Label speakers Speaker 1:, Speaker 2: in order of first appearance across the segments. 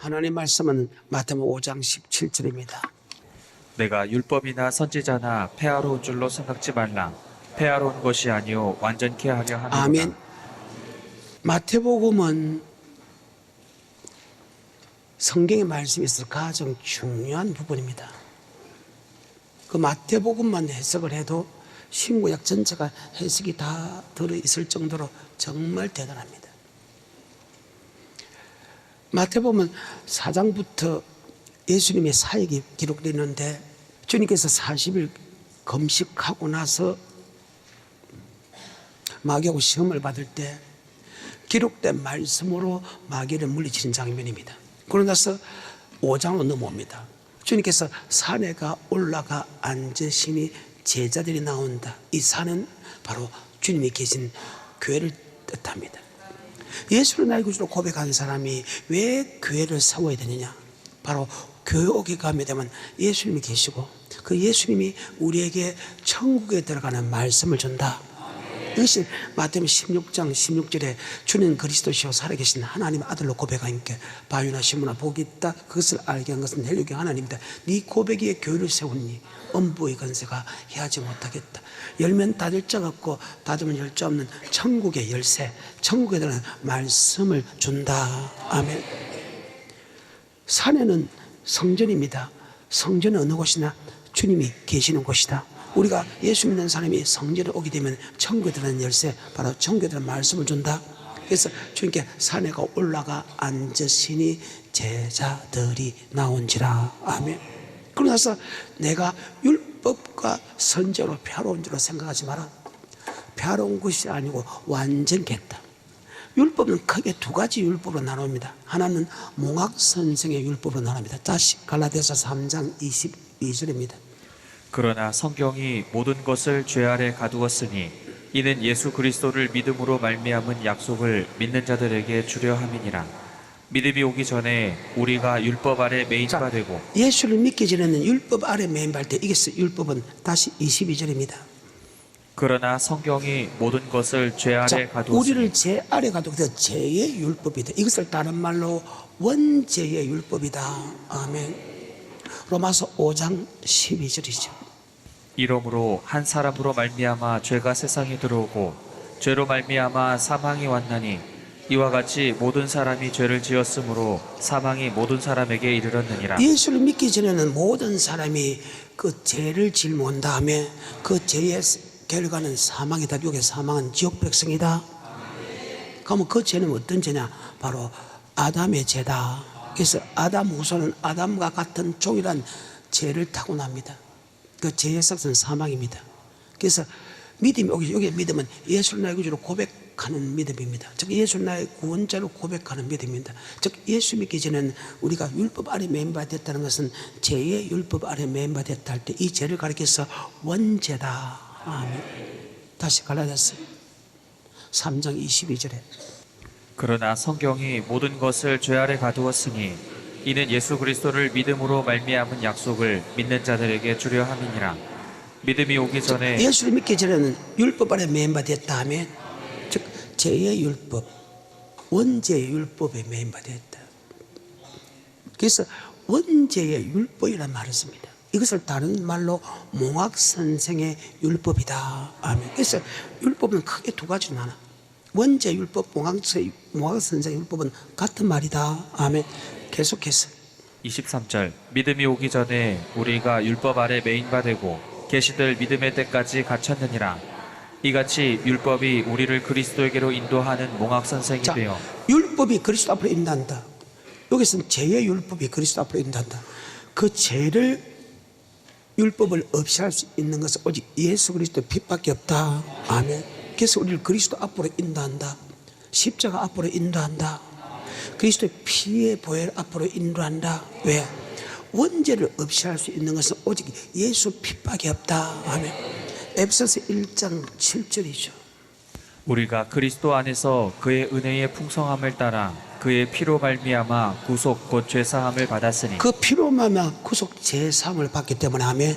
Speaker 1: 하나님의 말씀은 마태복음 5장 17절입니다.
Speaker 2: 내가 율법이나 선지자나 폐하러 온 줄로 생각지 말라. 폐하러 온 것이 아니요 완전케 하려 함이로다.
Speaker 1: 아멘. 마태복음은 성경의 말씀이 있어서 가장 중요한 부분입니다. 그 마태복음만 해석을 해도 신구약 전체가 해석이 다 들어있을 정도로 정말 대단합니다. 마태복음은 4장부터 예수님의 사역이 기록되어 있는데 주님께서 40일 금식하고 나서 마귀하고 시험을 받을 때 기록된 말씀으로 마귀를 물리치는 장면입니다. 그러고 나서 5장으로 넘어옵니다. 주님께서 산에가 올라가 앉으시니 제자들이 나온다. 이 산은 바로 주님이 계신 교회를 뜻합니다. 예수를 나의 구주로 고백한 사람이 왜 교회를 세워야 되느냐? 바로 교회 오게 가게 되면 예수님이 계시고 그 예수님이 우리에게 천국에 들어가는 말씀을 준다. 이것이 마태복음 16장 16절에 주는 그리스도시요 살아계신 하나님의 아들로 고백하니까 바유나 시므나 복이 있다. 그것을 알게 한 것은 헬류의 하나님이다. 네 고백 위에 교회를 세우니 엄부의 건세가 해하지 못하겠다. 열면 닫을 자 없고 닫으면 열 자 없는 천국의 열쇠, 천국에 대한 말씀을 준다. 아멘. 산에는 성전입니다. 성전은 어느 곳이나 주님이 계시는 곳이다. 우리가 예수 믿는 사람이 성전에 오게 되면 천국에 들어가는 열쇠, 바로 천국에 들어가는 말씀을 준다. 그래서 주님께 산에가 올라가 앉으시니 제자들이 나온지라. 아멘. 그러고 나서 내가 율법과 선제로 폐하러 줄로 생각하지 마라. 폐하러 온 것이 아니고 완전겠다. 율법은 크게 두 가지 율법으로 나눕니다. 하나는 몽학선생의 율법으로 나눕니다. 다시 갈라디아서 3장 22절입니다.
Speaker 2: 그러나 성경이 모든 것을 죄 아래 가두었으니 이는 예수 그리스도를 믿음으로 말미암은 약속을 믿는 자들에게 주려 함이니라. 믿음이 오기 전에 우리가 율법 아래 매인 바 되고.
Speaker 1: 예수를 믿기 전에는 율법 아래 매인받을 때 이게 율법은 다시 22절입니다.
Speaker 2: 그러나 성경이 모든 것을 죄 아래 가두었으니
Speaker 1: 우리를 죄 아래 가두어서 죄의 율법이다. 이것을 다른 말로 원죄의 율법이다. 아멘. 로마서 5장 12절이죠.
Speaker 2: 이러므로 한 사람으로 말미암아 죄가 세상에 들어오고 죄로 말미암아 사망이 왔나니 이와 같이 모든 사람이 죄를 지었으므로 사망이 모든 사람에게 이르렀느니라.
Speaker 1: 예수를 믿기 전에는 모든 사람이 그 죄를 짊은 다음에 그 죄의 결과는 사망이다. 여기 사망은 지옥 백성이다. 그러면 그 죄는 어떤 죄냐? 바로 아담의 죄다. 그래서 아담 후손은 아담과 같은 종이란 죄를 타고납니다. 그 죄의 삭은 사망입니다. 그래서 믿음이 여기 믿음은 예수를 나의 구주로 고백하는 믿음입니다. 즉 예수를 나의 구원자로 고백하는 믿음입니다. 즉 예수 믿기 전에는 우리가 율법 아래 매인받았다는 것은 죄의 율법 아래 매인받았다 할 때 이 죄를 가리켜서 원죄다. 아멘. 다시 갈라디아서 3장 22절에
Speaker 2: 그러나 성경이 모든 것을 죄 아래 가두었으니 이는 예수 그리스도를 믿음으로 말미암은 약속을 믿는 자들에게 주려 함이니라. 믿음이 오기 전에
Speaker 1: 예수를 믿기 전에는 율법 아래 매인받았다 하면 즉 죄의 율법, 원죄의 율법에 매인받았다. 그래서 원죄의 율법이라는 말을 씁니다. 이것을 다른 말로 몽학선생의 율법이다. 아멘. 그래서 율법은 크게 두 가지로 나눠. 원죄 율법, 몽학선생의 율법은 같은 말이다. 아멘. 계속해서
Speaker 2: 23절 믿음이 오기 전에 우리가 율법 아래 매인 바 되고 계시들 믿음의 때까지 갇혔느니라. 이같이 율법이 우리를 그리스도에게로 인도하는 몽학 선생이 되어
Speaker 1: 율법이 그리스도 앞으로 인도한다. 여기서는 죄의 율법이 그리스도 앞으로 인도한다. 그 죄를 율법을 없이 할 수 있는 것은 오직 예수 그리스도 빛밖에 없다. 아멘. 그래서 우리를 그리스도 앞으로 인도한다. 십자가 앞으로 인도한다. 그리스도의 피의 보혈 앞으로 인도한다. 왜? 원죄를 없이 할 수 있는 것은 오직 예수 빛밖에 없다. 아멘. 에베소서 1장 7절이죠.
Speaker 2: 우리가 그리스도 안에서 그의 은혜의 풍성함을 따라 그의 피로 말미암아 구속 곧 죄사함을 받았으니
Speaker 1: 그 피로 말미암아 구속 죄사함을 받기 때문에 아멘.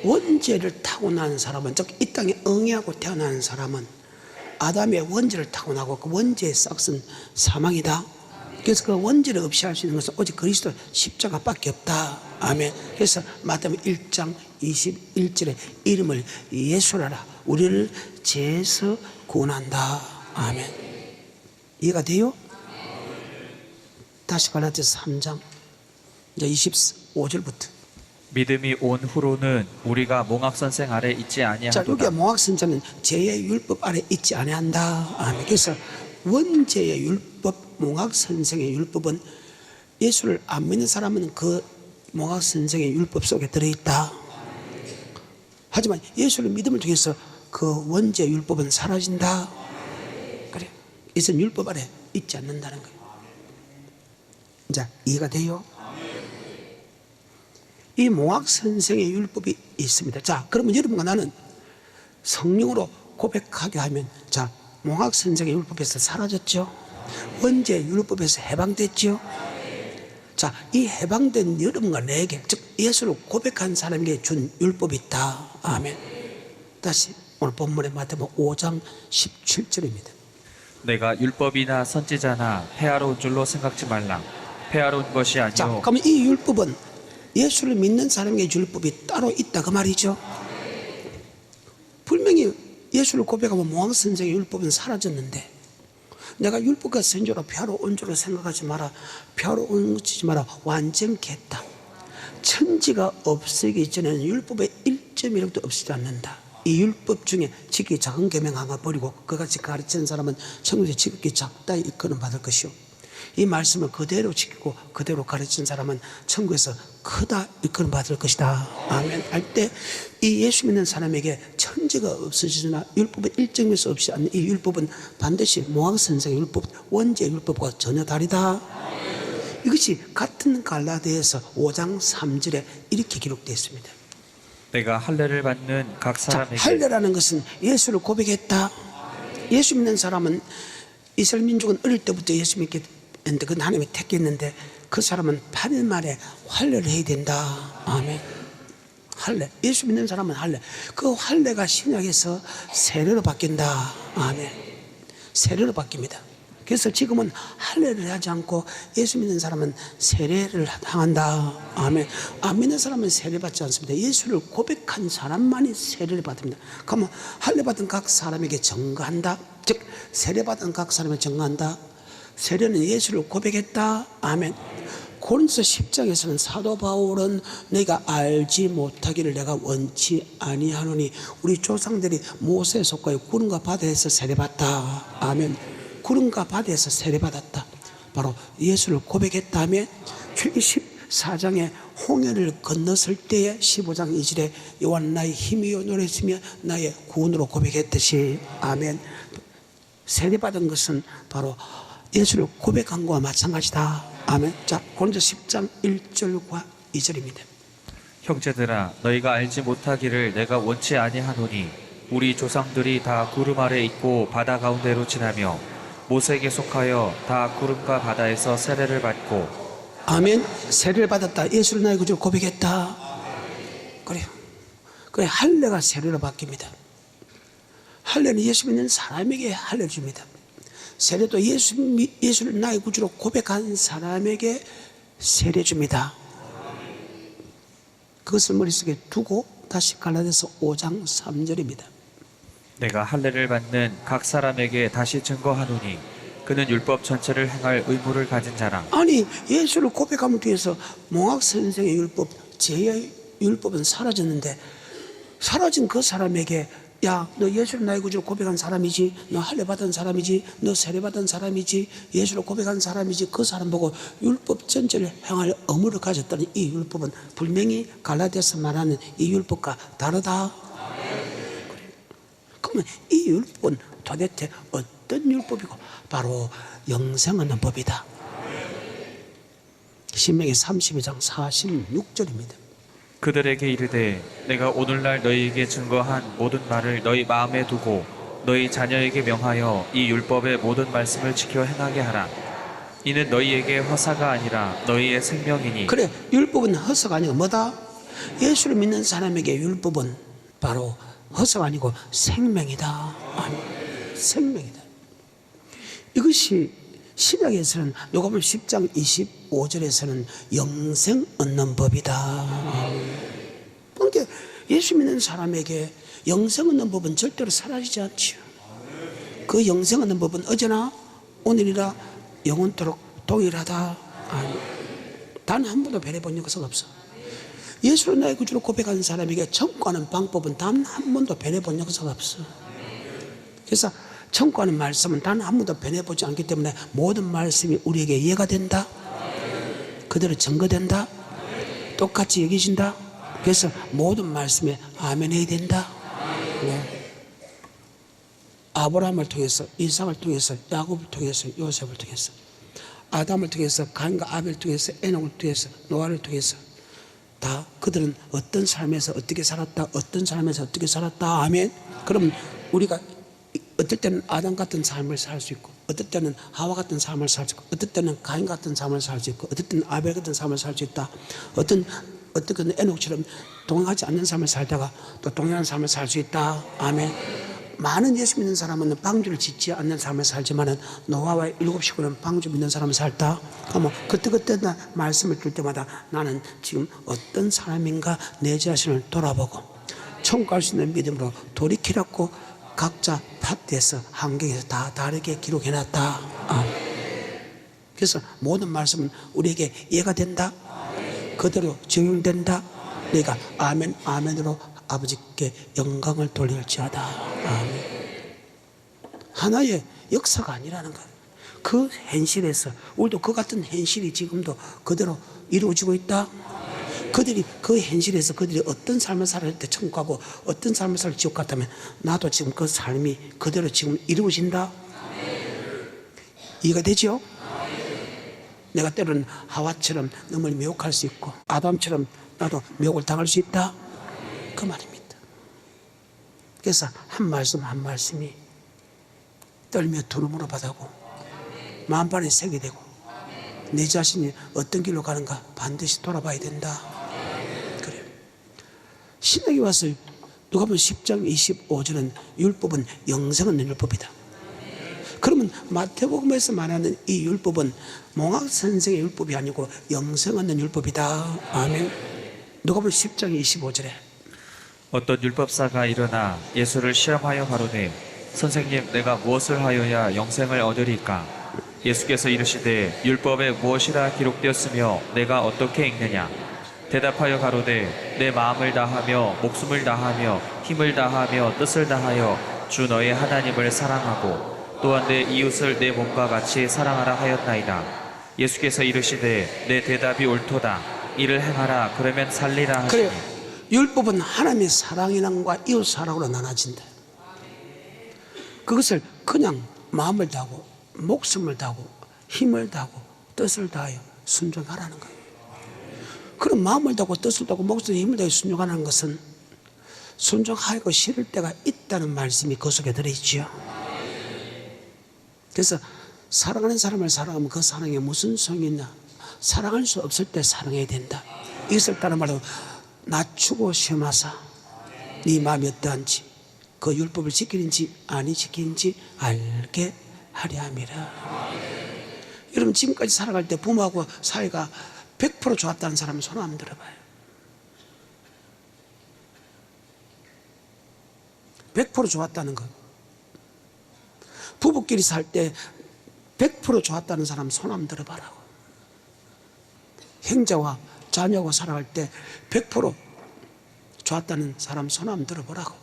Speaker 1: 원죄를 타고난 사람은 즉 이 땅에 응애하고 태어난 사람은 아담의 원죄를 타고나고 그 원죄의 싹은 사망이다. 그래서 그 원죄를 없이 할 수 있는 것은 오직 그리스도 십자가밖에 없다. 아멘. 그래서 마태복음 1장 21절에 이름을 예수라라. 우리를 죄에서 구원한다. 아멘. 이해가 돼요? 다시 갈라디아서 3장 이제 25절부터.
Speaker 2: 믿음이 온 후로는 우리가 몽학 선생 아래 있지
Speaker 1: 자,
Speaker 2: 아니하도다.
Speaker 1: 여기 몽학 선자는 죄의 율법 아래 있지 아니한다. 아멘. 그래서 원죄의 율법, 몽학 선생의 율법은 예수를 안 믿는 사람은 그 몽학 선생의 율법 속에 들어있다. 하지만 예수를 믿음을 통해서 그 원죄 율법은 사라진다. 그래. 이것은 율법 아래 있지 않는다는 거예요. 자, 이해가 돼요? 이 몽학 선생의 율법이 있습니다. 자, 그러면 여러분과 나는 성령으로 고백하게 하면, 자, 몽학 선생의 율법에서 사라졌죠. 원죄 율법에서 해방됐죠. 자, 이 해방된 여러분과 내게, 즉 예수를 고백한 사람에게 준 율법이 있다. 아멘. 다시 오늘 본문의 마태복음 5장 17절입니다.
Speaker 2: 내가 율법이나 선지자나 폐하로운 줄로 생각지 말라. 폐하로운 것이
Speaker 1: 자,
Speaker 2: 아니요
Speaker 1: 그러면 이 율법은 예수를 믿는 사람에게 율법이 따로 있다 그 말이죠. 분명히 예수를 고백하면 몽학 선생의 율법은 사라졌는데, 내가 율법과 선조로 폐하로 온 줄로 생각하지 마라. 폐하로 온지 마라. 완전케 했다. 천지가 없어지기 전에는 율법의 1.1도 없이지 않는다. 이 율법 중에 지극히 작은 계명 하나 버리고 그같이 가르치는 사람은 천국에 지극히 작다 일컬음 받을 것이요, 이 말씀을 그대로 지키고 그대로 가르치는 사람은 천국에서 크다 일컬음 받을 것이다. 아멘. 할 때 이 예수 믿는 사람에게 천지가 없어지나 율법의 일정에서 없이 않는 이 율법은 반드시 몽학 선생의 율법, 원죄 율법과 전혀 다르다. 이것이 같은 갈라디아서 5장 3절에 이렇게 기록되어 있습니다.
Speaker 2: 내가 할례를 받는 각
Speaker 1: 자,
Speaker 2: 사람에게
Speaker 1: 할례라는 것은 예수를 고백했다. 예수 믿는 사람은, 이스라엘 민족은 어릴 때부터 예수 믿게 했는데 그건 하나님이 택했는데 그 사람은 8일 만에 할례를 해야 된다. 아멘. 할례. 예수 믿는 사람은 할례. 그 할례가 신약에서 세례로 바뀐다. 아멘. 세례로 바뀝니다. 그래서 지금은 할례를 하지 않고 예수 믿는 사람은 세례를 당한다. 아멘. 안 믿는 사람은 세례 받지 않습니다. 예수를 고백한 사람만이 세례를 받습니다. 그러면 할례 받은 각 사람에게 증거한다. 즉 세례 받은 각 사람에게 증거한다. 세례는 예수를 고백했다. 아멘. 고린도서 10장에서는 사도 바울은 내가 알지 못하기를 내가 원치 아니하노니 우리 조상들이 모세 속과의 구름과 바다에서 세례받다. 아멘. 구름과 바다에서 세례받았다. 바로 예수를 고백했다면 74장에 홍해를 건넜을 때에 15장 2절에 여호와는 나의 힘이요 노래했으며 나의 구원으로 고백했듯이, 아멘. 세례받은 것은 바로 예수를 고백한 것과 마찬가지다. 아멘. 자, 고린도서 10장 1절과 2절입니다.
Speaker 2: 형제들아 너희가 알지 못하기를 내가 원치 아니하노니 우리 조상들이 다 구름 아래 있고 바다 가운데로 지나며 모세에게 속하여 다 구름과 바다에서 세례를 받고.
Speaker 1: 아멘. 세례를 받았다. 예수를 나의 구주로 고백했다. 그래요. 그래, 할례가 세례로 바뀝니다. 할례는 예수 믿는 사람에게 할례를 줍니다. 세례도 예수를 나의 구주로 고백한 사람에게 세례 줍니다. 그것을 머릿속에 두고 다시 갈라디아서 5장 3절입니다.
Speaker 2: 내가 할례를 받는 각 사람에게 다시 증거하노니 그는 율법 전체를 행할 의무를 가진 자라.
Speaker 1: 아니, 예수를 고백함을 통해서 몽학 선생의 율법, 제의 율법은 사라졌는데, 사라진 그 사람에게 야, 너 예수를 나의 구주로 고백한 사람이지, 너 할례 받은 사람이지, 너 세례 받은 사람이지, 예수를 고백한 사람이지, 그 사람 보고 율법 전체를 행할 의무를 가졌다는 이 율법은 분명히 갈라디아서 말하는 이 율법과 다르다. 그러면 이 율법은 도대체 어떤 율법이고, 바로 영생 얻는 법이다. 신명기 32장 46절입니다.
Speaker 2: 그들에게 이르되 내가 오늘날 너희에게 증거한 모든 말을 너희 마음에 두고 너희 자녀에게 명하여 이 율법의 모든 말씀을 지켜 행하게 하라. 이는 너희에게 허사가 아니라 너희의 생명이니.
Speaker 1: 그래, 율법은 허사가 아니고 뭐다? 예수를 믿는 사람에게 율법은 바로 허사가 아니고 생명이다. 아니, 생명이다. 이것이 신약에서는 누가복음 10장 25절에서는 영생 얻는 법이다. 그러니까 예수 믿는 사람에게 영생 얻는 법은 절대로 사라지지 않죠. 그 영생 얻는 법은 어제나 오늘이라 영원토록 동일하다. 단 한 번도 변해본 것은 없어. 예수를 나의 구주로 고백하는 사람에게 천국하는 방법은 단 한 번도 변해본 것은 없어. 그래서 천국하는 말씀은 단 한 번도 변해보지 않기 때문에 모든 말씀이 우리에게 이해가 된다. 그대로 증거된다. 똑같이 여기진다. 그래서 모든 말씀에 아멘 해야 된다. 네. 아브라함을 통해서, 이삭을 통해서, 야곱을 통해서, 요셉을 통해서, 아담을 통해서, 가인과 아벨을 통해서, 에녹을 통해서, 노아를 통해서 다 그들은 어떤 삶에서 어떻게 살았다, 어떤 삶에서 어떻게 살았다. 아멘. 그럼 우리가 어떨 때는 아담 같은 삶을 살 수 있고, 어떨 때는 하와 같은 삶을 살 수 있고, 어떨 때는 가인 같은 삶을 살 수 있고, 어떨 때는 아벨 같은 삶을 살 수 있다. 어떻게 에녹처럼 동행하지 않는 삶을 살다가 또 동행하는 삶을 살 수 있다. 아멘. 많은 예수 믿는 사람은 방주를 짓지 않는 삶을 살지만은 노아와 7 식구는 방주 믿는 사람을 살다. 그러면 그때 말씀을 들 때마다 나는 지금 어떤 사람인가 내 자신을 돌아보고 천국 갈 수 있는 믿음으로 돌이키라고 각자 파트에서 환경에서 다 다르게 기록해놨다. 그래서 모든 말씀은 우리에게 이해가 된다. 그대로 적용된다. 내가 아멘 아멘으로 아버지께 영광을 돌릴지어다. 아멘. 하나의 역사가 아니라는 거예요. 그 현실에서 우리도 그 같은 현실이 지금도 그대로 이루어지고 있다. 그들이 그 현실에서 그들이 어떤 삶을 살아갈 때 천국 가고 어떤 삶을 살 지옥 같다면 나도 지금 그 삶이 그대로 지금 이루어진다. 이해가 되죠? 내가 때로는 하와처럼 너를 미혹할 수 있고 아담처럼 나도 미혹을 당할 수 있다. 그 말입니다. 그래서 한 말씀 한 말씀이 떨며 두루무로 받아고 만반에 새게 되고 내 자신이 어떤 길로 가는가 반드시 돌아봐야 된다. 그래요. 신약에 와서 누가복음 10장 25절은 율법은 영생 얻는 율법이다. 그러면 마태복음에서 말하는 이 율법은 몽학 선생의 율법이 아니고 영생 얻는 율법이다. 아멘. 누가복음 10장 25절에
Speaker 2: 어떤 율법사가 일어나 예수를 시험하여 가로되 선생님 내가 무엇을 하여야 영생을 얻으리까? 예수께서 이르시되 율법에 무엇이라 기록되었으며 내가 어떻게 읽느냐? 대답하여 가로되 내 마음을 다하며 목숨을 다하며 힘을 다하며 뜻을 다하여 주 너의 하나님을 사랑하고 또한 내 이웃을 내 몸과 같이 사랑하라 하였나이다. 예수께서 이르시되 내 대답이 옳도다. 이를 행하라 그러면 살리라 하시니.
Speaker 1: 그래요. 율법은 하나님의 사랑이랑과 이웃 사랑으로 나눠진다. 그것을 그냥 마음을 다하고 목숨을 다하고 힘을 다하고 뜻을 다하여 순종하라는 거예요. 그럼 마음을 다하고 뜻을 다하고 목숨을 힘을 다하여 순종하는 것은 순종하고 싫을 때가 있다는 말씀이 그 속에 들어있지요. 그래서 사랑하는 사람을 사랑하면 그 사랑에 무슨 소용이 있나? 사랑할 수 없을 때 사랑해야 된다. 이것을 따른 말로 낮추고 시험하사 네 마음이 어떠한지 그 율법을 지키는지 아니 지키는지 알게 하려 함이라. 여러분 지금까지 살아갈 때 부모하고 사이가 100% 좋았다는 사람은 손 한번 들어봐요. 100% 좋았다는 것. 부부끼리 살 때 100% 좋았다는 사람 손 한번 들어봐라고. 형제와 자녀하고 살아갈 때 100% 좋았다는 사람 손 한번 들어보라고.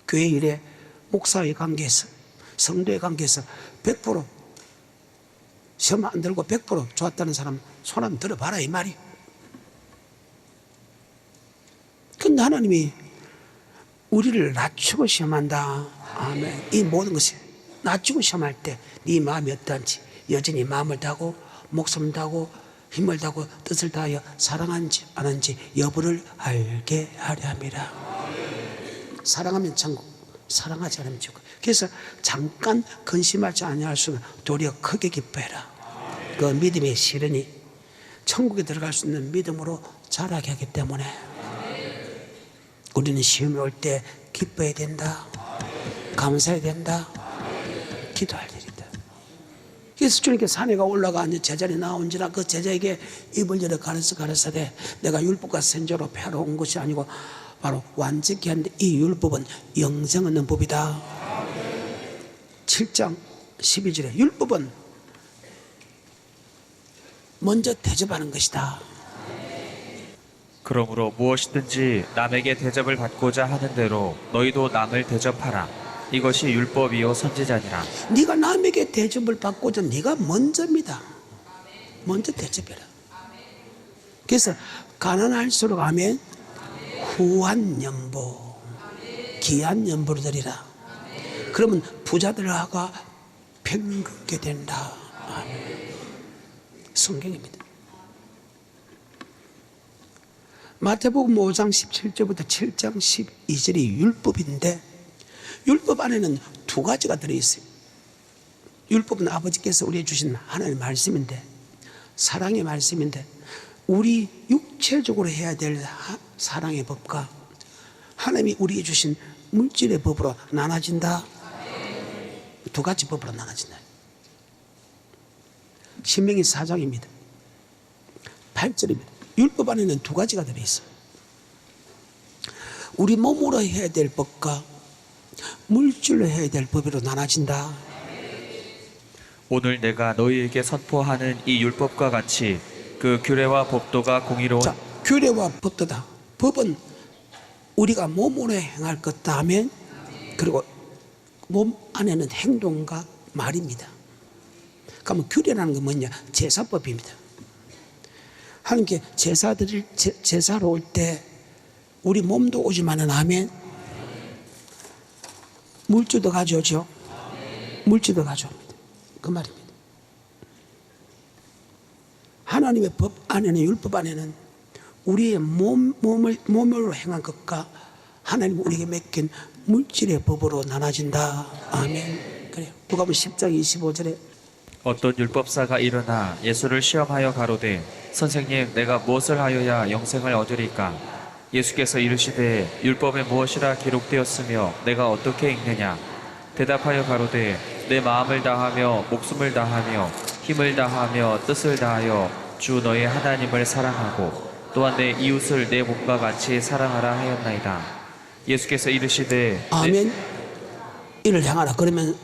Speaker 1: 교회 일에 목사의 관계에서 성도의 관계에서 100% 시험 안 들고 100% 좋았다는 사람 손 한번 들어봐라 이 말이. 근데 하나님이 우리를 낮추고 시험한다. 아멘. 이 모든 것이 낮추고 시험할 때 네 마음이 어떠한지 여전히 마음을 다하고 목숨을 다하고 힘을 다하고 뜻을 다하여 사랑하는지 안 하는지 여부를 알게 하려 함이라. 사랑하면 천국, 사랑하지 않으면 지옥. 그래서 잠깐 근심하지 아니할 수는 도리어 크게 기뻐해라. 그 믿음의 실현이 천국에 들어갈 수 있는 믿음으로 자라게 하기 때문에 우리는 시험이 올 때 기뻐해야 된다. 감사해야 된다. 기도할 일이다. 그래서 주님께 산에가 올라가 앉아 제자리 나온지라 그 제자에게 입을 열어 가르사대 내가 율법과 선지자로 패러 온 것이 아니고 바로 완전케 하는데 이 율법은 영생 얻는 법이다. 7장 12절에 율법은 먼저 대접하는 것이다.
Speaker 2: 그러므로 무엇이든지 남에게 대접을 받고자 하는 대로 너희도 남을 대접하라. 이것이 율법이요 선지자니라.
Speaker 1: 네가 남에게 대접을 받고자 네가 먼저입니다. 먼저 대접해라. 그래서 가난할수록 아멘 후한 연보 귀한 연보를 드리라. 그러면 부자들하고 평균게 된다. 아멘. 성경입니다. 마태복음 5장 17절부터 7장 12절이 율법인데 율법 안에는 두 가지가 들어있어요. 율법은 아버지께서 우리에게 주신 하나님의 말씀인데 사랑의 말씀인데 우리 육체적으로 해야 될 사랑의 법과 하나님이 우리에게 주신 물질의 법으로 나눠진다. 두 가지 법으로 나눠진다. 신명기 4장입니다. 8절입니다. 율법 안에는 두 가지가 들어있어요. 우리 몸으로 해야 될 법과 물질로 해야 될 법으로 나눠진다.
Speaker 2: 오늘 내가 너희에게 선포하는 이 율법과 같이 그 규례와 법도가 공의로운
Speaker 1: 자, 규례와 법도다. 법은 우리가 몸으로 행할 것 다음에 그리고 몸 안에는 행동과 말입니다. 그러면 규례라는 건 뭐냐? 제사법입니다. 하나님께 제사로 올 때 우리 몸도 오지만은 아멘 물질도 가져오죠. 물질도 가져옵니다. 그 말입니다. 하나님의 법 안에는 율법 안에는 우리의 몸으로 행한 것과 하나님 우리에게 맡긴 물질의 법으로 나눠진다. 아멘. 그래요. 누가복음 10장 25절에
Speaker 2: 어떤 율법사가 일어나 예수를 시험하여 가로되 선생님 내가 무엇을 하여야 영생을 얻으리까? 예수께서 이르시되 율법에 무엇이라 기록되었으며 내가 어떻게 읽느냐? 대답하여 가로되 내 마음을 다하며 목숨을 다하며 힘을 다하며 뜻을 다하여 주 너의 하나님을 사랑하고 또한 내 이웃을 내 몸과 같이 사랑하라 하였나이다. 예수께서 이르시되
Speaker 1: 아멘. 이를 향하라. 그러면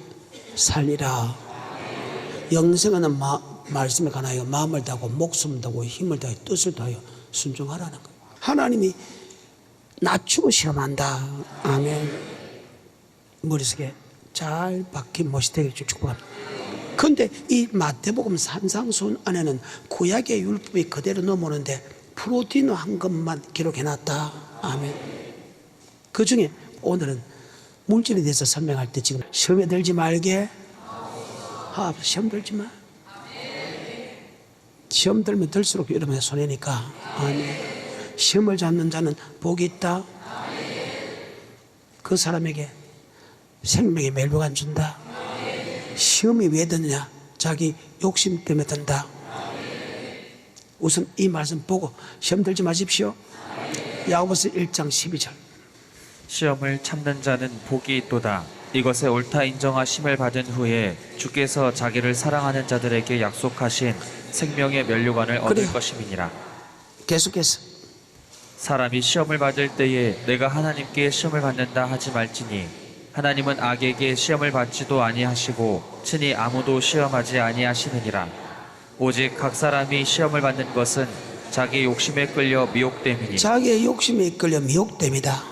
Speaker 1: 살리라. 영생은 말씀에 관하여 마음을 다하고 목숨을 다하고 힘을 다하여 뜻을 다하여 순종하라는 거예요. 하나님이 낮추고 시험한다. 아멘. 머릿속에 잘 박힌 못이 되게 축복합니다. 그런데 이 마태복음 산상수훈 안에는 구약의 율법이 그대로 넘어오는데 프로틴 한 것만 기록해놨다. 아멘. 그 중에 오늘은 물질에 대해서 설명할 때 지금 시험에 들지 말게. 시험 들지 마. 시험 들면 들수록 여러분의 손해니까. 아멘. 시험을 잡는 자는 복이 있다. 그 사람에게 생명의 멸류관 안 준다. 시험이 왜 드느냐? 자기 욕심 때문에 든다. 우선 이 말씀 보고 시험 들지 마십시오. 야고보서 1장 12절.
Speaker 2: 시험을 참는 자는 복이 있도다. 이것에 옳다 인정하심을 받은 후에 주께서 자기를 사랑하는 자들에게 약속하신 생명의 면류관을 얻을
Speaker 1: 그래요.
Speaker 2: 것임이니라.
Speaker 1: 계속해서
Speaker 2: 사람이 시험을 받을 때에 내가 하나님께 시험을 받는다 하지 말지니 하나님은 악에게 시험을 받지도 아니하시고 친히 아무도 시험하지 아니하시느니라. 오직 각 사람이 시험을 받는 것은 자기 욕심에 끌려 미혹됨이니
Speaker 1: 자기의 욕심에 이끌려 미혹됩니다.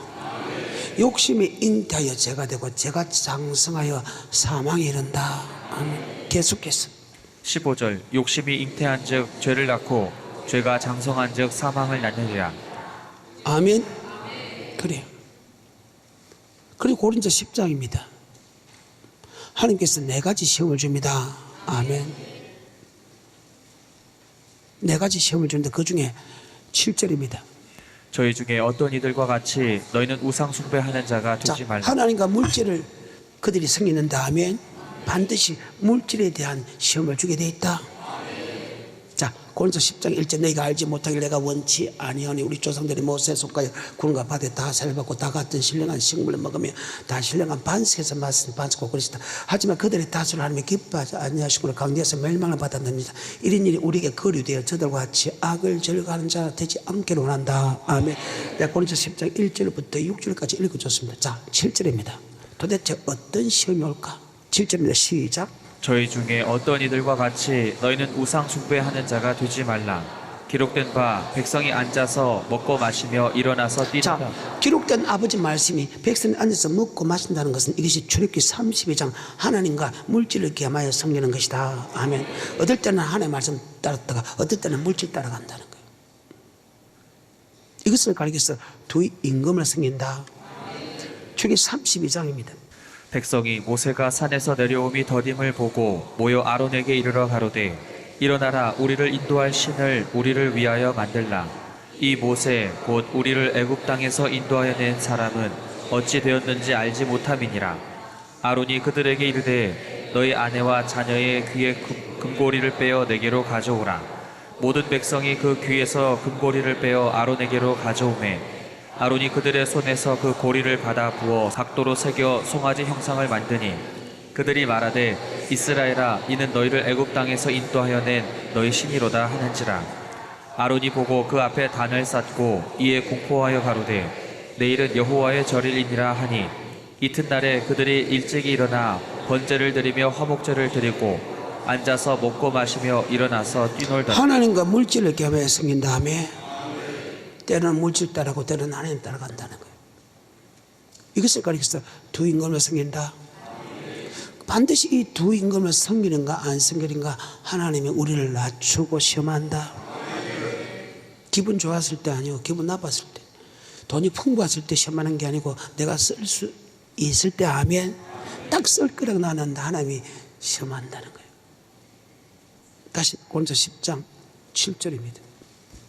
Speaker 1: 욕심이 잉태하여 죄가 되고 죄가 장성하여 사망에 이른다. 아멘. 계속해서
Speaker 2: 15절 욕심이 잉태한 즉 죄를 낳고 죄가 장성한 즉 사망을 낳느니라.
Speaker 1: 아멘. 그래요. 그리고 고린도 10장입니다. 하나님께서 네 가지 시험을 줍니다. 아멘. 네 가지 시험을 주는데 그 중에 7절입니다.
Speaker 2: 저희 중에 어떤 이들과 같이 너희는 우상 숭배하는 자가
Speaker 1: 자,
Speaker 2: 되지 말라.
Speaker 1: 하나님과 물질을 그들이 섬기는데 하면 반드시 물질에 대한 시험을 주게 돼 있다. 자, 고린도 10장 1절 너희가 알지 못하길 내가 원치 아니하니 우리 조상들이 모세의 손가락 구름과 바다에 다 살려받고 다 같은 신령한 식물을 먹으며 다 신령한 반석에서 마신 반석과 그리스다. 하지만 그들의 다수를 하나님이 기뻐하지 아니하시고 강대에서 멸망을 받았느니라. 이런 일이 우리에게 거류되어 저들과 같이 악을 즐거워하는 자가 되지 않기를 원한다. 아멘. 내가 고린도 10장 1절부터 6절까지 읽어줬습니다. 자, 7절입니다. 도대체 어떤 시험이 올까? 7절입니다. 시작.
Speaker 2: 저희 중에 어떤 이들과 같이 너희는 우상 숭배하는 자가 되지 말라. 기록된 바 백성이 앉아서 먹고 마시며 일어나서 뛰는다.
Speaker 1: 자, 기록된 아버지 말씀이 백성이 앉아서 먹고 마신다는 것은 이것이 출애굽기 32장 하나님과 물질을 겸하여 섬기는 것이다. 아멘. 어떨 때는 하나님의 말씀 따랐다가 어떨 때는 물질 따라간다는 거예요. 이것을 가리켜서 두 임금을 섬긴다. 출애굽기 32장입니다.
Speaker 2: 백성이 모세가 산에서 내려옴이 더딤을 보고 모여 아론에게 이르러 가로되 일어나라 우리를 인도할 신을 우리를 위하여 만들라. 이 모세 곧 우리를 애굽 땅에서 인도하여 낸 사람은 어찌 되었는지 알지 못함이니라. 아론이 그들에게 이르되 너희 아내와 자녀의 귀의 금고리를 빼어 내게로 가져오라. 모든 백성이 그 귀에서 금고리를 빼어 아론에게로 가져오매 아론이 그들의 손에서 그 고리를 받아 부어 각도로 새겨 송아지 형상을 만드니 그들이 말하되 이스라엘아 이는 너희를 애굽 땅에서 인도하여 낸 너희 신이로다 하는지라. 아론이 보고 그 앞에 단을 쌓고 이에 공포하여 가로되 내일은 여호와의 절일이니라 하니 이튿날에 그들이 일찍이 일어나 번제를 드리며 화목제를 드리고 앉아서 먹고 마시며 일어나서 뛰놀더라.
Speaker 1: 하나님과 물질을 겸해 섬긴 다음에 때로는 물질 따라가고 때로는 하나님 따라간다는 거예요. 이것을 가리켜서 두 임금을 섬긴다. 반드시 이 두 임금을 섬기는가 안 섬기는가 하나님이 우리를 낮추고 시험한다. 기분 좋았을 때 아니고 기분 나빴을 때, 돈이 풍부했을 때 시험하는 게 아니고 내가 쓸 수 있을 때 하면 딱 쓸 거라고 나는데 하나님이 시험한다는 거예요. 다시 고린도 10장 7절입니다.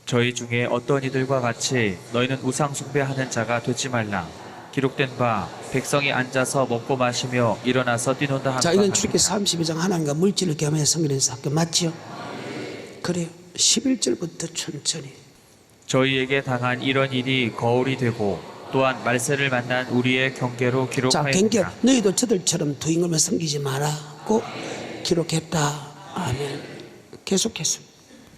Speaker 2: 저희 중에 어떤 이들과 같이 너희는 우상 숭배하는 자가 되지 말라. 기록된 바 백성이 앉아서 먹고 마시며 일어나서 뛰논다 하는
Speaker 1: 자, 이건 출애굽기 32장 하나님과 물질을 겸해 섬기는 사건 맞지요? 그래요. 11절부터 천천히.
Speaker 2: 저희에게 당한 이런 일이 거울이 되고 또한 말세를 만난 우리의 경계로
Speaker 1: 자, 경계.
Speaker 2: 기록하였다.
Speaker 1: 너희도 저들처럼 두 임금을 섬기지 마라고 기록했다. 아멘. 계속해서.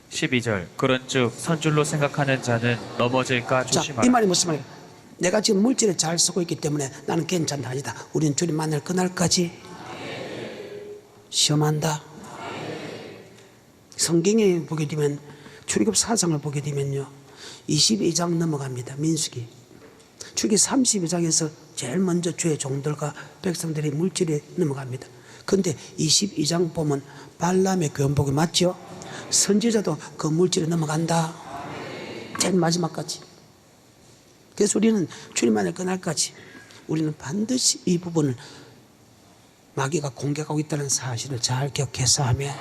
Speaker 2: 12절 그런즉 선줄로 생각하는 자는 넘어질까
Speaker 1: 자,
Speaker 2: 조심하라.
Speaker 1: 이 말이 무슨 말이에요? 내가 지금 물질에 잘 쓰고 있기 때문에 나는 괜찮다. 아니다. 우리는 주님 만날 그날까지 시험한다. 성경에 보게 되면 출애굽 4장을 보게 되면요 22장 넘어갑니다. 민수기. 출애굽 32장에서 제일 먼저 주의 종들과 백성들이 물질에 넘어갑니다. 그런데 22장 보면 발람의 교훈복이 맞죠? 선지자도 그 물질에 넘어간다. 제일 마지막까지. 그래서 우리는 주님 만날 그날까지 우리는 반드시 이 부분을 마귀가 공격하고 있다는 사실을 잘 기억해서 하면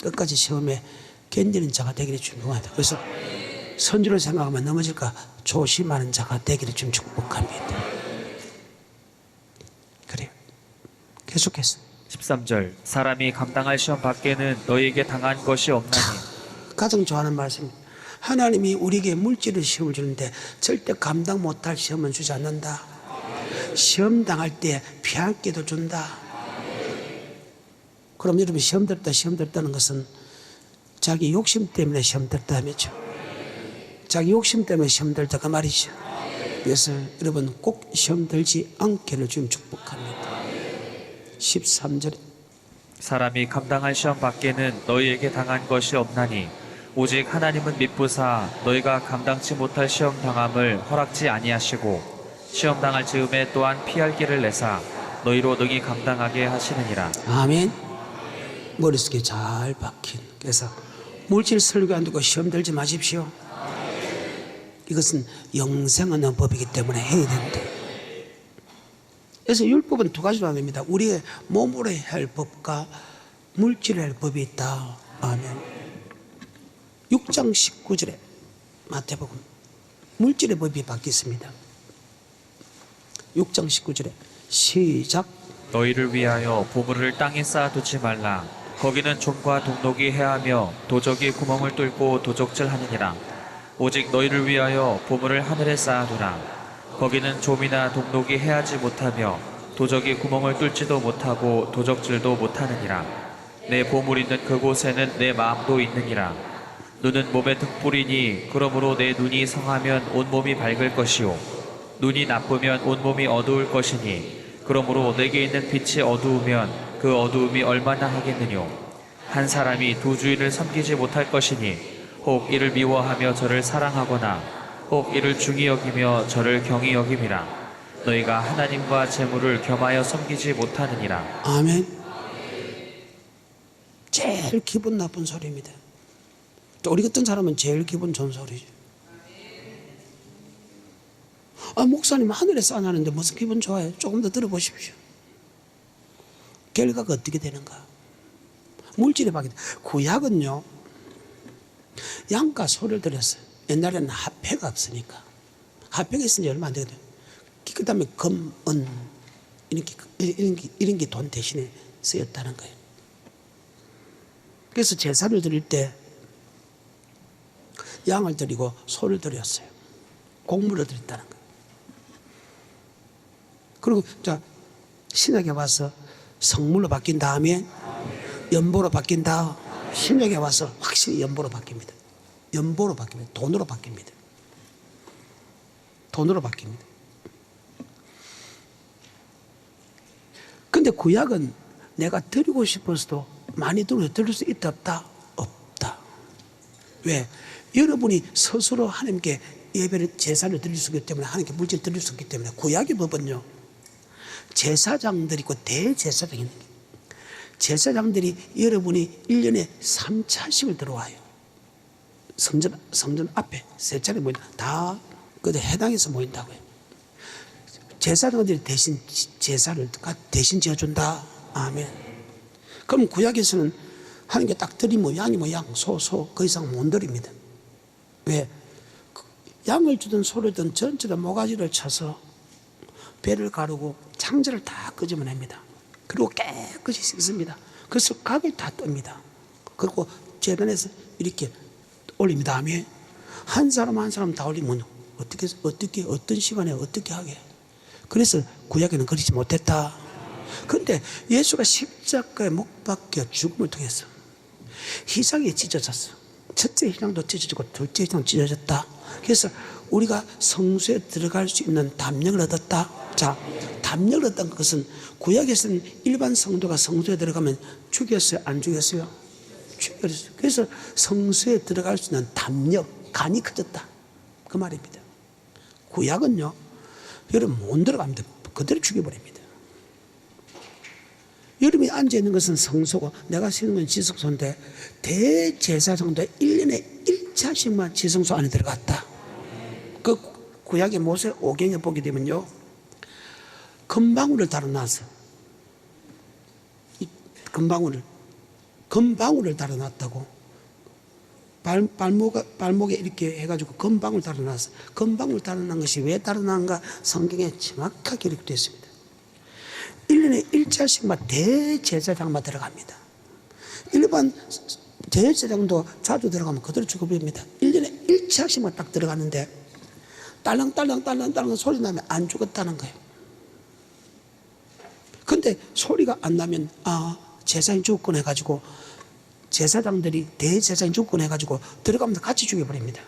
Speaker 1: 끝까지 시험에 견디는 자가 되기를 축복합니다. 그래서 선주를 생각하면 넘어질까 조심하는 자가 되기를 좀 축복합니다. 그래요. 계속해서
Speaker 2: 13절 사람이 감당할 시험 밖에는 너희에게 당한 것이 없나니.
Speaker 1: 가장 좋아하는 말씀입니다. 하나님이 우리에게 물질을 시험을 주는데 절대 감당 못할 시험은 주지 않는다. 시험 당할 때 피할 기도 준다. 그럼 여러분 시험 들었다는 것은 자기 욕심 때문에 시험 들었다 하면죠. 자기 욕심 때문에 시험 들다 그 말이죠. 그래서 여러분 꼭 시험 들지 않기를 주님 축복합니다. 13절에
Speaker 2: 사람이 감당할 시험 밖에는 너희에게 당한 것이 없나니 오직 하나님은 미쁘사 너희가 감당치 못할 시험 당함을 허락지 아니하시고 시험 당할 즈음에 또한 피할 길을 내사 너희로 능히 감당하게 하시느니라.
Speaker 1: 아멘. 머릿속에 잘 박힌. 그래서 물질 설교 안 두고 시험 들지 마십시오. 이것은 영생은 법이기 때문에 해야 된다. 그래서 율법은 두 가지로 나뉩니다. 우리의 몸으로 할 법과 물질로 할 법이 있다. 아멘. 6장 19절에 마태복음 물질의 법이 바뀌었습니다. 6장 19절에 시작.
Speaker 2: 너희를 위하여 보물을 땅에 쌓아두지 말라. 거기는 좀과 동록이 해하며 도적이 구멍을 뚫고 도적질하느니라. 오직 너희를 위하여 보물을 하늘에 쌓아두라. 거기는 좀이나 동록이 해하지 못하며 도적이 구멍을 뚫지도 못하고 도적질도 못하느니라. 내 보물 있는 그곳에는 내 마음도 있느니라. 눈은 몸의 등불이니 그러므로 내 눈이 성하면 온몸이 밝을 것이요 눈이 나쁘면 온몸이 어두울 것이니 그러므로 내게 있는 빛이 어두우면 그 어두움이 얼마나 하겠느뇨. 한 사람이 두 주인을 섬기지 못할 것이니 혹 이를 미워하며 저를 사랑하거나 혹 이를 중히 여기며 저를 경히 여김이라. 너희가 하나님과 재물을 겸하여 섬기지 못하느니라.
Speaker 1: 아멘. 제일 기분 나쁜 소리입니다. 또 우리 같은 사람은 제일 기분 좋은 소리죠. 목사님 하늘에 쌓아놨는데 무슨 기분 좋아요? 조금 더 들어보십시오. 결과가 어떻게 되는가? 물질의 박이. 구약은요, 양가 소를 들였어요. 옛날에는 화폐가 없으니까. 화폐가 있으니 얼마 안 되거든요. 그 다음에 금, 은, 이런 게 돈 대신에 쓰였다는 거예요. 그래서 제사를 드릴 때 양을 드리고 소를 드렸어요. 곡물을 드렸다는 거예요. 그리고 자, 신약에 와서 성물로 바뀐 다음에 연보로 바뀐 다음 신약에 와서 확실히 연보로 바뀝니다. 연보로 바뀝니다. 돈으로 바뀝니다. 돈으로 바뀝니다. 근데 구약은 내가 드리고 싶어서도 많이 드릴 수 있다 없다? 없다. 왜? 여러분이 스스로 하나님께 예배를 제사를 드릴 수 있기 때문에 하나님께 물질 드릴 수 있기 때문에 구약의 법은요, 제사장들이 있고 대제사장이 있는 거예요. 제사장들이 여러분이 1년에 3차씩을 들어와요. 성전 앞에 세 차례 모인다. 다 그들 해당해서 모인다고요. 제사장들이 대신 제사를 대신 지어준다. 아멘. 그럼 구약에서는 하나님께 딱 드리면 양이 뭐 양, 소, 그 이상 못 드립니다. 왜? 양을 주든 소를 주든 전체 다 모가지를 쳐서 배를 가르고 창자를 다 끄집어냅니다. 그리고 깨끗이 씻습니다. 그래서 각을 다 뜹니다. 그리고 재단에서 이렇게 올립니다. 다음에 한 사람 한 사람 다 올리면 어떻게 어떤 시간에 어떻게 하게. 그래서 구약에는 그러지 못했다. 그런데 예수가 십자가에 못 박혀 죽음을 통해서 희생이 찢어졌어. 첫째 희생도 찢어지고 둘째 희생도 찢어졌다. 그래서 우리가 성소에 들어갈 수 있는 담력을 얻었다. 자, 담력을 얻은 것은 구약에서는 일반 성도가 성소에 들어가면 죽였어요? 안 죽였어요? 죽였어요. 그래서 성소에 들어갈 수 있는 담력, 간이 커졌다. 그 말입니다. 구약은요, 여러분 못 들어갑니다. 그대로 죽여버립니다. 여러분이 앉아있는 것은 성소고 내가 쓰는 건 지성소인데 대제사장도 1년에 1차씩만 지성소 안에 들어갔다. 그 구약의 모세 오경에 보게 되면요, 금방울을 달아놔서 금방울을 달아놨다고. 발목에 이렇게 해가지고 금방울 달아놨어. 금방울 달아난 것이 왜 달아난가 성경에 정확하게 이렇게 되어 있습니다. 1년에 1차씩만 대제사장만 들어갑니다. 일반 대제사장도 자주 들어가면 그대로 죽어버립니다. 1년에 1차씩만 딱 들어가는데 딸랑딸랑 소리 나면 안 죽었다는 거예요. 근데 소리가 안 나면 제사장이 죽었군 해가지고 제사장들이 대제사장이 죽었군 해가지고 들어가면서 같이 죽여버립니다.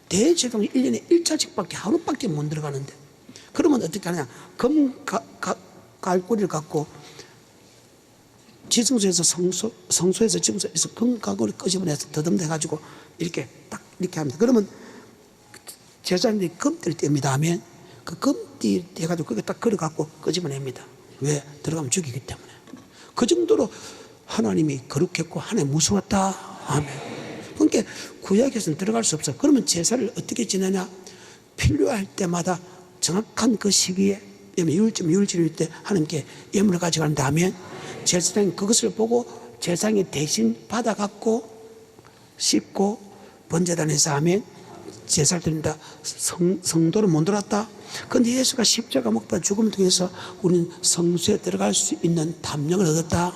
Speaker 1: 대제사장이 1년에 1차씩밖에 하루밖에 못 들어가는데 그러면 어떻게 하냐, 갈고리를 갖고 지성소에서 성소에서 지성소에서 금가고를 끄집어내서 더듬대가지고 이렇게 딱 이렇게 합니다. 그러면 제사장들이 금띠를 뗍니다 하면 그 금띠 해가지고 그게 딱 걸어갖고 끄집어냅니다. 왜? 들어가면 죽이기 때문에. 그 정도로 하나님이 거룩했고 하나님 무서웠다. 아멘. 그러니까 구약에서는 들어갈 수 없어. 그러면 제사를 어떻게 지내냐? 필요할 때마다 정확한 그 시기에 유월절일 때 하나님께 예물을 가져간 다음에 제사장이 그것을 보고 제사장이 대신 받아갖고 씻고 번제단에서 하면 제사를 드린다. 성도를 못 들었다. 그런데 예수가 십자가 못 박혀 죽음을 통해서 우리는 성소에 들어갈 수 있는 담력을 얻었다.